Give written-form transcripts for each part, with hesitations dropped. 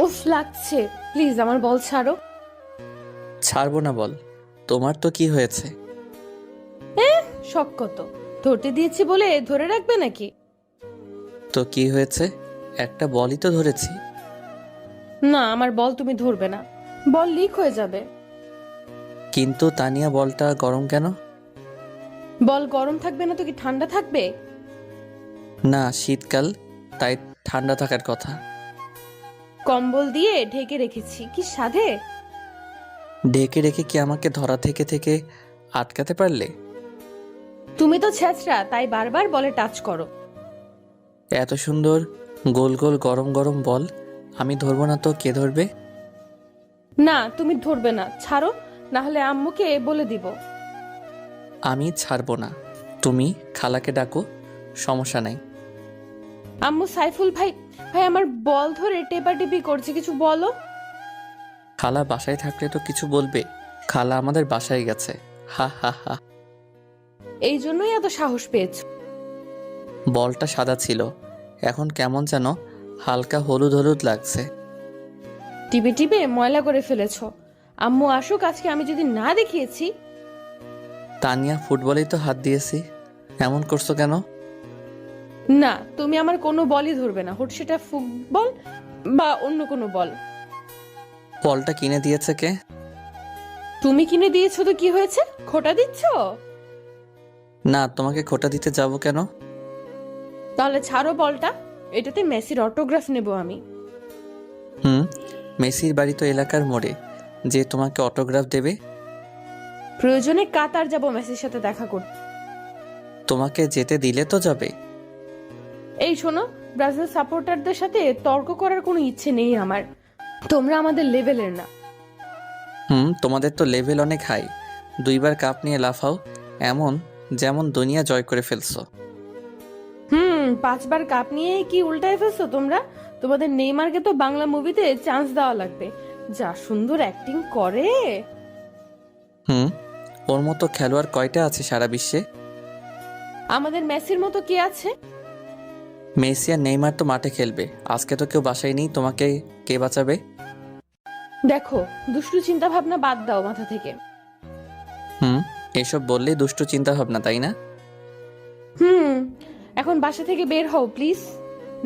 উফ লাগছে, প্লিজ আমার বল ছাড়ো। ছাড়বো না বল, তোমার তো কি হয়েছে? শখ কত, ধরতে দিয়েছি বলে ধরে রাখবে নাকি? তো কি হয়েছে? একটা বলই তো ধরেছি। না, আমার বল তুমি ধরবে না, বল লিক হয়ে যাবে। কিন্তু তানিয়া বলটা গরম কেন? বল গরম থাকবে না তো কি ঠান্ডা থাকবে? না শীতকাল, তাই ঠান্ডা থাকার কথা। কম্বল দিয়ে ঢেকে রেখেছি, কি সাধে? ঢেকে রেখে কি আমাকে ধরা থেকে থেকে আটকাতে পারলে? তুমি তো ছেঁচড়া, তাই বারবার বলে টাচ করো। এত সুন্দর গোল গোল গরম গরম বল আমি ধরবো না তো কে ধরবে? না তুমি ধরবে না, ছাড়ো, না হলে আম্মুকে বলে দিব। আমি ছাড়বো না, তুমি খালাকে ডাকো, সমস্যা নাই। আম্মু সাইফুল ভাই, ভাই আমার বল ধরে টেপাটেপি করছে, কিছু বলো। খালা বাসায় থাকলে তো কিছু বলবে, খালা আমাদের বাসায় গেছে। হা হা হা। এই জন্যই এত সাহস পেয়েছো। বলটা সাদা ছিল, এখন কেমন যেন হালকা হলুদ হলুদ লাগছে। টিপে টিপে ময়লা করে ফেলেছো। আম্মু আসুক আজকে, আমি যদি না দেখিয়েছি। তানিয়া ফুটবলেই তো হাত দিয়েছি, এমন করছো কেন? না, তুমি আমার কোনো বলই ধরবে না, হোক সেটা ফুটবল বা অন্য কোনো বল। বলটা কিনে দিয়েছে কে? তুমি কিনে দিয়েছো তো কি হয়েছে, খোটা দিচ্ছ? না তোমাকে খোটা দিতে যাব কেন? তাহলে ছাড়ো বলটা, এটাতে মেসির অটোগ্রাফ নেব আমি। হুম, মেসির বাড়ি তো এলাকার মোড়ে, যে তোমাকে অটোগ্রাফ দেবে? প্রয়োজনে কাতার যাব মেসির সাথে দেখা করতে। তোমাকে যেতে দিলে তো যাবে। এই শোনো, ব্রাজিল সাপোর্টারদের সাথে তর্ক করার কোনো ইচ্ছে নেই আমার, তোমরা আমাদের লেভেলের না। হুম, তোমাদের তো লেভেল অনেক হাই, দুইবার কাপ নিয়ে লাফাও, এমন যেমন দুনিয়া জয় করে ফেলছো। 5বার কাপ নিয়ে কি উল্টায় ফেলছো তোমরা? তোমাদের নেইমারকে তো বাংলা মুভিতে চান্স দেওয়া লাগবে, যা সুন্দর অ্যাক্টিং করে। হুম, ওর মতো খেলোয়াড় কয়টা আছে সারা বিশ্বে? আমাদের মেসির মতো কে আছে? মেসি আর নেইমার তো মাঠে খেলবে, আজকে তো কেউ বাসায় নেই, তোমাকে কে বাঁচাবে? দেখো, দুষ্টু চিন্তা ভাবনা বাদ দাও মাথা থেকে। হুম, এসব বললেই দুষ্টু চিন্তা ভাবনা, তাই না? হুম এখন বাসা থেকে বের হও প্লিজ,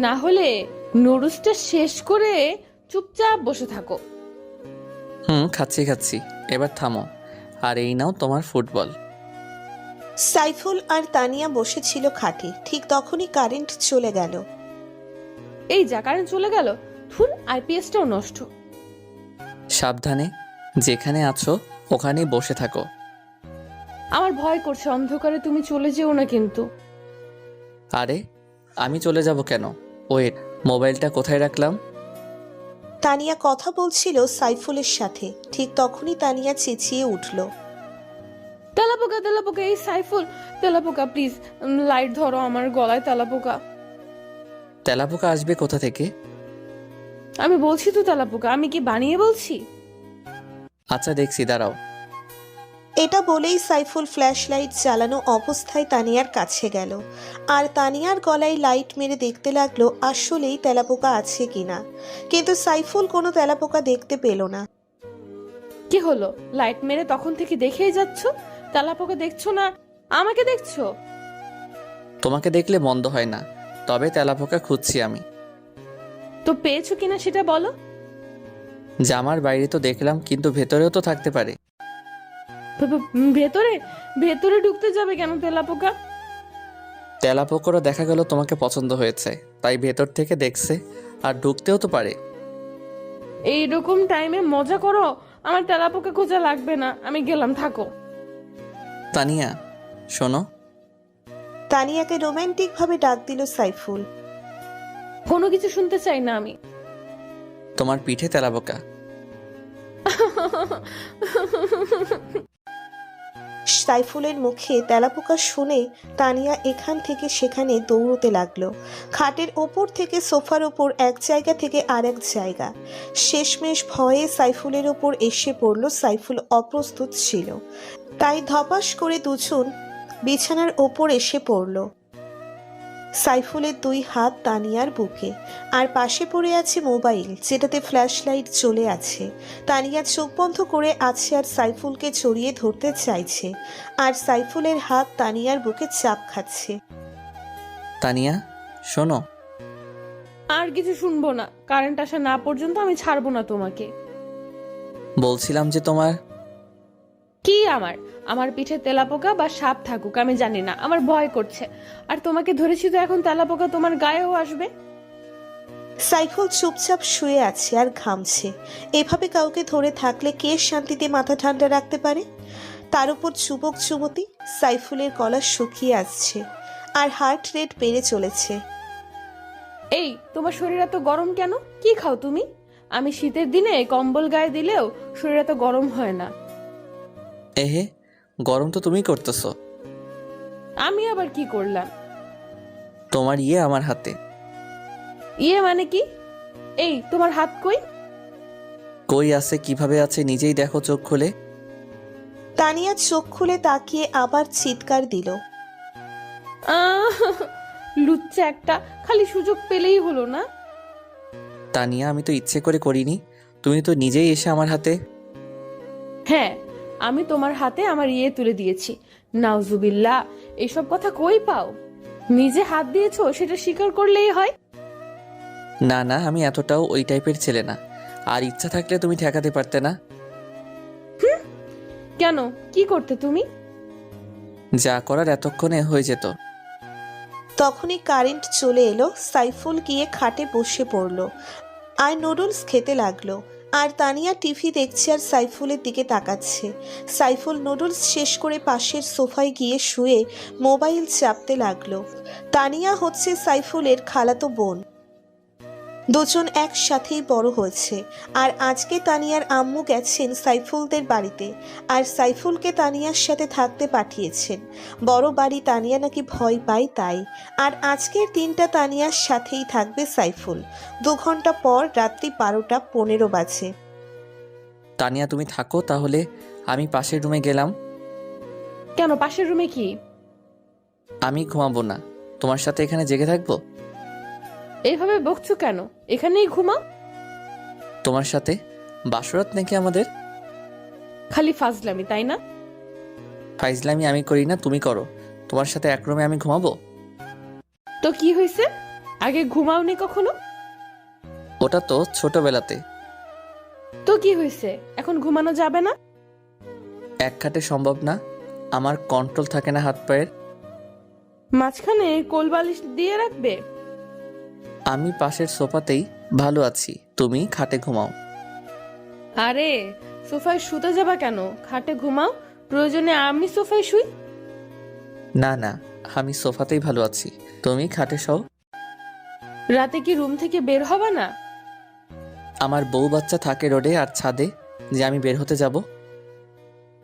না হলে নুডলসটা শেষ করে চুপচাপ বসে থাকো। হুম, খাচ্ছি খাচ্ছি, এবার থামো, আর এই নাও তোমার ফুটবল। সাইফুল আর তানিয়া বসেছিল খাটে, ঠিক তখনই কারেন্ট চলে গেল। এই যা, কারেন্ট চলে গেল, ধুর, আইপিএসটাও নষ্ট। সাবধানে, যেখানে আছো ওখানেই বসে থাকো। আমার ভয় করছে, অন্ধকারে তুমি চলে যেও না কিন্তু। আরে আমি চলে যাব কেন? ওয়েট, মোবাইলটা কোথায় রাখলাম? তানিয়া কথা বলছিল সাইফুলের সাথে, ঠিক তখনই তানিয়া চেঁচিয়ে উঠল। তেলাপোকা তেলাপোকা, এই সাইফুল, তেলাপোকা প্লিজ, লাইট ধরো, আমার গলায় তেলাপোকা। তেলাপোকা আসবে কোথা থেকে? আমি বলছি তো তেলাপোকা, আমি কি বানিয়ে বলছি? আচ্ছা দেখছি, দাঁড়াও। এটা বলেই সাইফুল ফ্ল্যাশ লাইট জ্বালানো অবস্থায় তানিয়ার কাছে গেল, আর তানিয়ার গলায় লাইট মেরে দেখতে লাগলো আসলেই তেলাপোকা আছে কিনা। কিন্তু সাইফুল কোনো তেলাপোকা দেখতে পেল না। কি হলো, লাইট মেরে তখন থেকে দেখেই যাচ্ছ, তেলাপোকা দেখছো না, আমাকে দেখছো? তোমাকে দেখলে মন্দ হয় না, তবে তেলাপোকা খুঁজছি আমি। তো পেয়েছো কিনা সেটা বলো। জামার বাইরে তো দেখলাম, কিন্তু ভেতরেও তো থাকতে পারে। ভেতরে, ভেতরে ঢুকতে যাবে কেন তেলাপোকা? তেলাপোকারও দেখা গেল তোমাকে পছন্দ হয়েছে, তাই ভেতর থেকে দেখছে, আর ঢুকতেও তো পারে। এইরকম টাইমে মজা করো, আমার তেলাপোকা খোঁজা লাগবে না, আমি গেলাম, থাকো। তানিয়া শোনো। তানিয়াকে রোমান্টিক ভাবে ডাক দিল সাইফুল। কোনো কিছু শুনতে চাই না আমি। তোমার পিঠে তেলাপোকা। সাইফুলের মুখে তেলাপোকা শুনে তানিয়া এখান থেকে সেখানে দৌড়তে লাগলো, খাটের ওপর থেকে সোফার ওপর, এক জায়গা থেকে আর এক জায়গা। শেষমেশ ভয়ে সাইফুলের ওপর এসে পড়ল। সাইফুল অপ্রস্তুত ছিল, তাই ধপাস করে দুজন বিছানার ওপর এসে পড়ল। সাইফুলের দুই হাত তানিয়ার বুকে, আর পাশে পড়ে আছে মোবাইল যেটাতে ফ্ল্যাশ লাইট চলে আছে। তানিয়া চোখ বন্ধ করে আছে আর সাইফুলকে জড়িয়ে ধরতে চাইছে, আর সাইফুলের হাত তানিয়ার বুকে চাপ খাচ্ছে। তানিয়া শোনো। আর কিছু শুনবো না, কারেন্ট আসা না পর্যন্ত আমি ছাড়বো না তোমাকে। বলছিলাম যে তোমার কি আমার আমার পিঠে তেলাপোকা বা সাপ থাকুক আমি জানি না, আমার ভয় করছে। আর তোমাকে ধরেছি তো এখন তেলাপোকা তোমার গায়েও আসবে। সাইফুল চুপচাপ শুয়ে আছে আর ঘামছে। এভাবে কাউকে ধরে থাকলে কে শান্তিতে মাথা ঠান্ডা রাখতে পারে? তার উপর যুবক যুবতী। সাইফুলের গলা শুকিয়ে আসছে আর হার্ট রেট বেড়ে চলেছে। এই তোমার শরীর এত গরম কেন? কি খাও তুমি? আমি শীতের দিনে কম্বল গায়ে দিলেও শরীর এত গরম হয় না। এহে, গরম তো তুমি করতেছো। আমি আবার কি করলাম? তোমার আমার হাতে। ইয়ে মানে কি? এই তোমার হাত কই? কই আছে, কিভাবে আছে নিজেই দেখো চোখ খুলে। তানিয়া চোখ খুলে তাকিয়ে আবার চিৎকার দিল। আহ, লুচ্চা একটা, খালি সুযোগ পেলেই হলো না। তানিয়া আমি তো ইচ্ছে করে করিনি, তুমি তো নিজেই এসে আমার হাতে। হ্যাঁ, আমি তোমার হাতে আমার তুলে দিয়েছি। নাউজুবিল্লাহ, এইসব কথা কই পাও? নিজে হাত দিয়েছো সেটা স্বীকার করলেই হয়। না না, আমি এতটাও ওই টাইপের ছেলে না। আর ইচ্ছা থাকলে তুমি ঠেকাতে পারতে না? কেন, কি করতে তুমি? যা করার এতক্ষণে হয়ে যেত। তখনই কারেন্ট চলে এলো। সাইফুল গিয়ে খাটে বসে পড়লো আর নুডলস খেতে লাগলো। আর তানিয়া টিভি দেখছে আর সাইফুলের দিকে তাকাচ্ছে। সাইফুল নুডলস শেষ করে পাশের সোফায় গিয়ে শুয়ে মোবাইল চাপতে লাগলো। তানিয়া হচ্ছে সাইফুলের খালাতো বোন। দুজন একসাথেই বড় হয়েছে। আর আজকে তানিয়ার আম্মু গেছেন সাইফুলদের বাড়িতে, আর সাইফুলকে তানিয়ার সাথে থাকতে পাঠিয়েছেন। বড় বাড়ি তানিয়া নাকি ভয় পায় তাই। আর আজকের দিনটা তানিয়ার সাথেই থাকবে সাইফুল। 2 ঘন্টা পর রাত্রি 12:15 বাজে। তানিয়া তুমি থাকো তাহলে, আমি পাশের রুমে গেলাম। কেন, পাশের রুমে কি? আমি ঘুমাবো না, তোমার সাথে এখানে জেগে থাকবো। এইভাবে বকছো কেন? এখানেই ঘুমাও। তোমার সাথে বাসরাত নাকি আমাদের? খালি ফাজলামি, তাই না? ফাইজলামি আমি করি না, তুমি করো। তোমার সাথে এক রুমে আমি ঘুমাবো? তো কি হয়েছে? আগে ঘুমাওনি কখনো? ওটা তো ছোটবেলাতে। তো কি হয়েছে, এখন ঘুমানো যাবে না? এক খাটে সম্ভব না, আমার কন্ট্রোল থাকে না হাত পায়ের। মাঝখানে কোলবালিশ দিয়ে রাখবে? আমি পাশের সোফাতেই ভালো আছি, তুমি খাটে ঘুমাও। আরে, সোফায় শুতে যাবা কেন? খাটে ঘুমাও, প্রয়োজনে আমি সোফায় শুই। না না, আমি সোফাতেই ভালো আছি, তুমি খাটে শও। রাতে কি রুম থেকে বের হবা না? আমার বউ বাচ্চা থাকে রোডে আর ছাদে, যে আমি বের হতে যাব?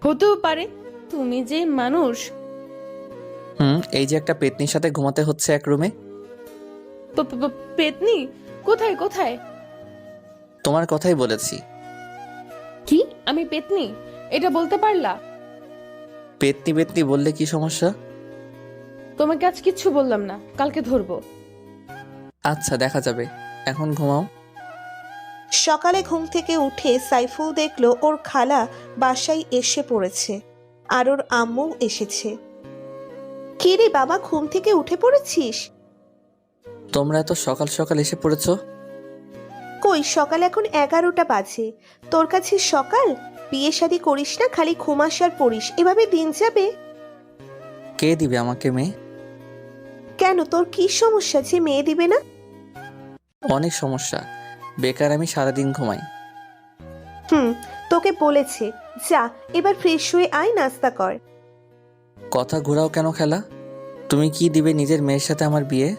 হতেও পারে, তুমি যে মানুষ। এই যে একটা পেতনির সাথে ঘুমাতে হচ্ছে এক রুমে। পেতনি? কোথায় কোথায়? তোমার কথাই বলেছি। কি, আমি পেতনি? এটা বলতে পারলা? পেতনি পেতনি বললে কি সমস্যা? তোমাকে আজ কিচ্ছু বললাম না, কালকে ধরবো। আচ্ছা দেখা যাবে, এখন ঘুমাও। সকালে ঘুম থেকে উঠে সাইফুল দেখলো ওর খালা বাসায় এসে পড়েছে, আর ওর আম্মু এসেছে। কি রে বাবা, ঘুম থেকে উঠে পড়েছিস? তোমরা এত সকাল সকাল এসে পড়েছো? কই, সকাল এখন 11টা বাজে। তোর কাছে সকাল? বিয়ে শাদী করিস না, খালি ঘুমাস আর পড়িস, এভাবে দিন যাবে? কে দিবে আমাকে মেয়ে? কেন, তোর কি সমস্যা যে মেয়ে দিবে না? অনেক সমস্যা, বেকার আমি সারাদিন ঘুমাই। তোকে বলেছে। যা, এবার ফ্রেশ হয়ে আয়, নাস্তা কর। কথা ঘোরাও কেন খেলা? তুমি কি দিবে নিজের মেয়ের সাথে আমার বিয়ে?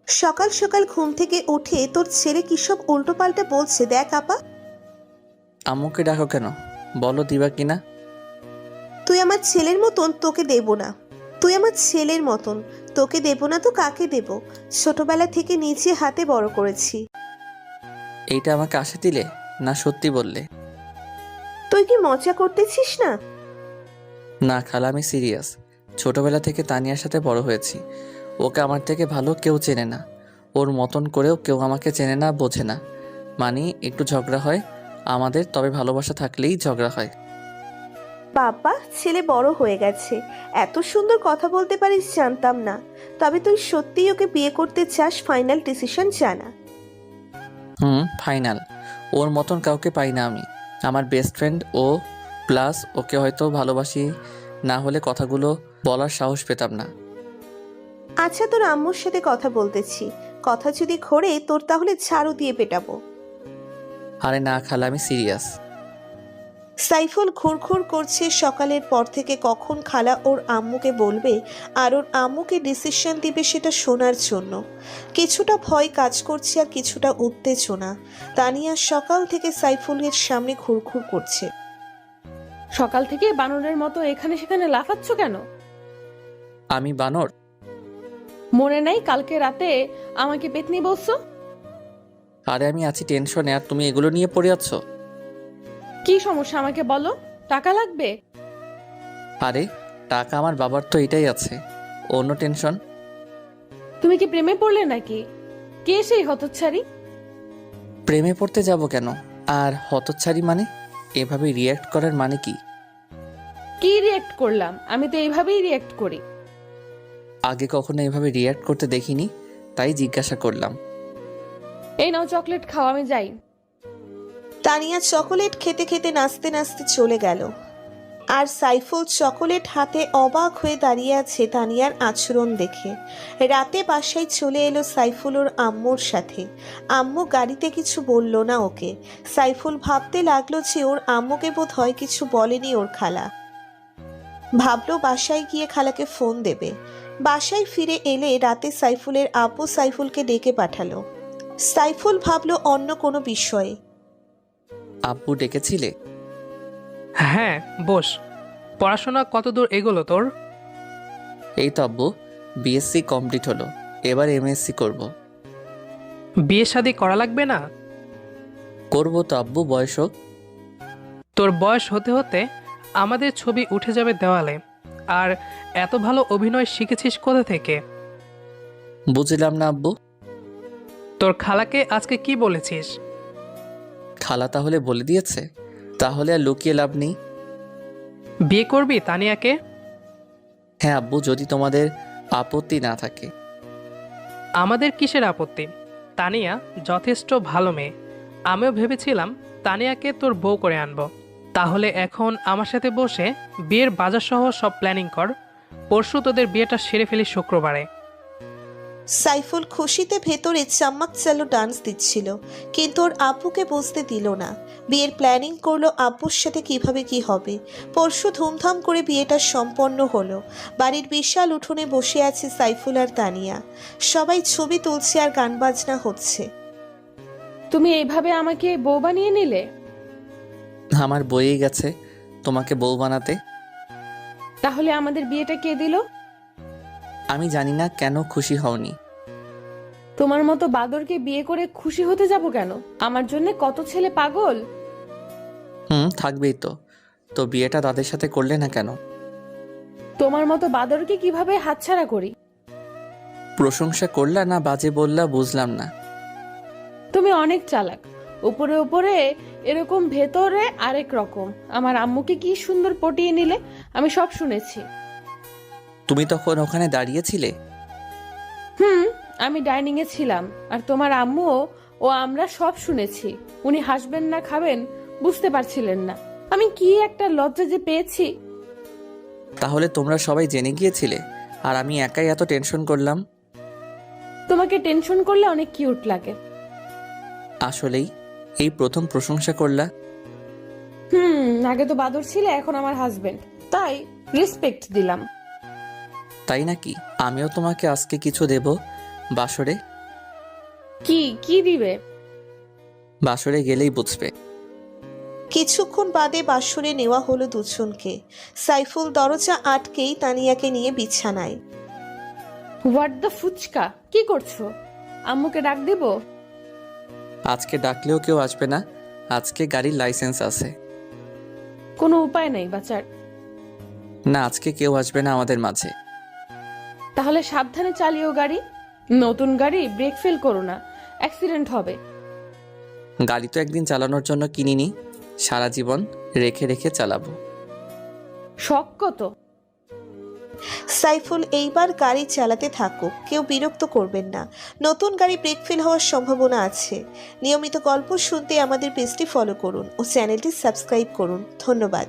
সকাল সকাল ঘুম থেকে উঠে তোর ছেলে কি সব উল্টো পাল্টা বলছে দেখ আপা। আম্মুকে ডাকো কেন, বলো দিবা কিনা। তুই আমার ছেলের মতন, তোকে দেব না। তুই আমার ছেলের মতন, তোকে দেব না তো কাকে দেব? ছোটবেলা থেকে নিজে হাতে বড় করেছি। এইটা আমাকে আশা দিলে না সত্যি বললে? তুই কি মজা করতেছিস না? না খালা, আমি সিরিয়াস। ছোটবেলা থেকে তানিয়ার সাথে বড় হয়েছি, ওকে আমার থেকে ভালো কেউ চেনে না, ওর মতন করেও কেউ আমাকে চেনে না, বোঝে না। মানে একটু ঝগড়া হয় আমাদের, তবে ভালোবাসা থাকলেই ঝগড়া হয়। বাবা, ছেলে বড় হয়ে গেছে, এত সুন্দর কথা বলতে পারিস জানতাম না। তবে তুই সত্যিই ওকে বিয়ে করতে চাস? ফাইনাল ডিসিশন জানা। ফাইনাল। ওর মতন কাউকে পাই না আমি। আমার বেস্ট ফ্রেন্ড ও, প্লাস ওকে হয়তো ভালোবাসি না হলে কথাগুলো বলার সাহস পেতাম না। আচ্ছা, তোর আম্মুর সাথে কথা বলতেছি, কথা যদি ঘোরে তোর তাহলে ঝাড়ু দিয়ে পেটাবো। আরে না খালা, আমি সিরিয়াস। সাইফুল ঘুরঘুর করছে সকালের পর থেকে কখন খালা ওর আম্মুকে বলবে আর ওর আম্মুকে ডিসিশন দিবে সেটা শোনার জন্য। কিছুটা ভয় কাজ করছে আর কিছুটা উত্তেজনা। তানিয়া সকাল থেকে সাইফুলের সামনে ঘুরঘুর করছে। সকাল থেকে বানরের মতো এখানে সেখানে লাফাচ্ছ কেন? আমি বানর? মনে নাই কালকে রাতে আমাকে পেতনি বলছো? আরে আমি আছি টেনশনে আর তুমি এগুলো নিয়ে পড়ে আছো। কি সমস্যা আমাকে বলো, টাকা লাগবে? আরে টাকা আমার বাবার তো এটাই আছে, অন্য টেনশন? তুমি কি প্রেমে পড়লে নাকি? কে সেই হতচ্ছাড়ি? প্রেমে পড়তে যাব কেন? আর হতচ্ছাড়ি মানে? এভাবে রিয়্যাক্ট করার মানে কি? কি রিয়েক্ট করলাম? আমি তো এইভাবেই রিয়েক্ট করি। আগে কখনো এভাবে রিয়্যাক্ট করতে দেখিনি, তাই জিজ্ঞাসা করলাম। এই নাও চকলেট খাও, আমি যাই। তানিয়া চকোলেট খেতে খেতে নাচতে নাচতে চলে গেল। আর সাইফুল চকোলেট হাতে অবাক হয়ে দাঁড়িয়ে আছে তানিয়ার আচরণ দেখে। রাতে বাসায় চলে এলো সাইফুল ওর আম্মুর সাথে। আম্মু গাড়িতে কিছু বলল না ওকে। সাইফুল ভাবতে লাগলো যে ওর আম্মুকে বোধ হয় কিছু বলেনি ওর খালা। ভাবলো বাসায় গিয়ে খালাকে ফোন দেবে। বাসায় ফিরে এলে রাতে সাইফুলের আব্বু সাইফুলকে ডেকে পাঠালো। সাইফুল ভাবলো অন্য কোনো বিষয়ে। আব্বু ডেকেছিলে? হ্যাঁ, বস। পড়াশোনা কতদূর এগোলো তোর? এই তো আব্বু, বিএসসি কমপ্লিট হলো, এবার এমএসসি করব। বিয়ে শাদী করা লাগবে না? করবো তো আব্বু, বয়স হোক। তোর বয়স হতে হতে আমাদের ছবি উঠে যাবে দেওয়ালে। আর এত ভালো অভিনয় শিখেছিস কোথা থেকে? বুঝলাম না আব্বু। তোর খালাকে আজকে কি বলেছিস? খালা তাহলে বলে দিয়েছে? তাহলে আর লুকিয়ে লাভ নেই। বিয়ে করবি তানিয়াকে? হ্যাঁ আব্বু, যদি তোমাদের আপত্তি না থাকে। আমাদের কিসের আপত্তি? তানিয়া যথেষ্ট ভালো মেয়ে। আমিও ভেবেছিলাম তানিয়াকে তোর বউ করে আনবো। তাহলে এখন আমার সাথে বসে বিয়ের বাজার সহ সব প্ল্যানিং কর। পরশু তোদের বিয়েটা সেরে ফেলি শুক্রবারে। সাইফুল খুশিতে ভেতরে চাম্মাক চালো ডান্স দিচ্ছিল, কিন্তু ওর আব্বুকে বুঝতে দিল না। বিয়ের প্ল্যানিং করলো আব্বুর সাথে কিভাবে কি হবে। পরশু ধুমধাম করে বিয়েটা সম্পন্ন হলো। বাড়ির বিশাল উঠোনে বসে আছে সাইফুল আর তানিয়া। সবাই ছবি তুলছে আর গান বাজনা হচ্ছে। তুমি এইভাবে আমাকে বউ বানিয়ে নিলে? আমার বইয়ে গেছে তোমাকে বউ বানাতে। তাহলে আমাদের বিয়েটা কে দিল? আমি জানি না কেন খুশি হওনি। তোমার মতো বাদরকে বিয়ে করে খুশি হতে যাব কেন? আমার জন্য কত ছেলে পাগল। থাকবেই তো। তো বিয়েটা তাদের সাথে করলে না কেন? তোমার মতো বাদরকে কিভাবে হাতছাড়া করি? প্রশংসা করলা না বাজে বললা বুঝলাম না। তুমি অনেক চালাক। উপরে উপরে এরকম, ভেতরে আরেক রকম। আমার আম্মুকে কি সুন্দর পটিয়ে নিলে, আমি সব শুনেছি। তুমি তখন ওখানে দাঁড়িয়েছিলে? আমি ডাইনিং এ ছিলাম, আর তোমার আম্মুও ও আমরা সব শুনেছি। উনি হাসবেন না খাবেন বুঝতে পারছিলেন না। আমি কি একটা লজ্জা যে পেয়েছি। তাহলে তোমরা সবাই জেনে গিয়েছিলে আর আমি একাই এত টেনশন করলাম। তোমাকে টেনশন করলে অনেক কিউট লাগে। আসলেই এই প্রথম প্রশংসা করলা। আগে তো বাদর ছিলে, এখন আমার হাজবেন্ড, তাই রেসপেক্ট দিলাম। তাই নাকি? আমিও তোমাকে আজকে কিছু দেব বাসরে। কি কি দিবে? বাসরে গেলেই বুঝবে। কিছুক্ষণ বাদে বাসরে নেওয়া হলো দুজনকে। সাইফুল দরজা আটকেই তানিয়াকে নিয়ে বিছানায়। হোয়াট দ্য ফুচকা, কি করছো? আম্মুকে ডাক দিব? আজকে ডাকলেও কেউ আসবে না, আজকে গাড়ির লাইসেন্স আছে। কোনো উপায় নাই বাচার। না, আজকে কেউ আসবে না আমাদের মাঝে। তাহলে সাবধানে চালিও গাড়ি। নতুন গাড়ি ব্রেক ফেল করো না, অ্যাক্সিডেন্ট হবে। গাড়ি তো একদিন চালানোর জন্য কিনিনি, সারা জীবন রেখে রেখে চালাবো। শখ কত? সাইফুল এইবার গাড়ি চালাতে থাকুক, কেউ বিরক্ত করবেন না। নতুন গাড়ি ব্রেক ফেল হওয়ার সম্ভাবনা আছে। নিয়মিত গল্প শুনতে আমাদের পেজটি ফলো করুন ও চ্যানেলটি সাবস্ক্রাইব করুন। ধন্যবাদ।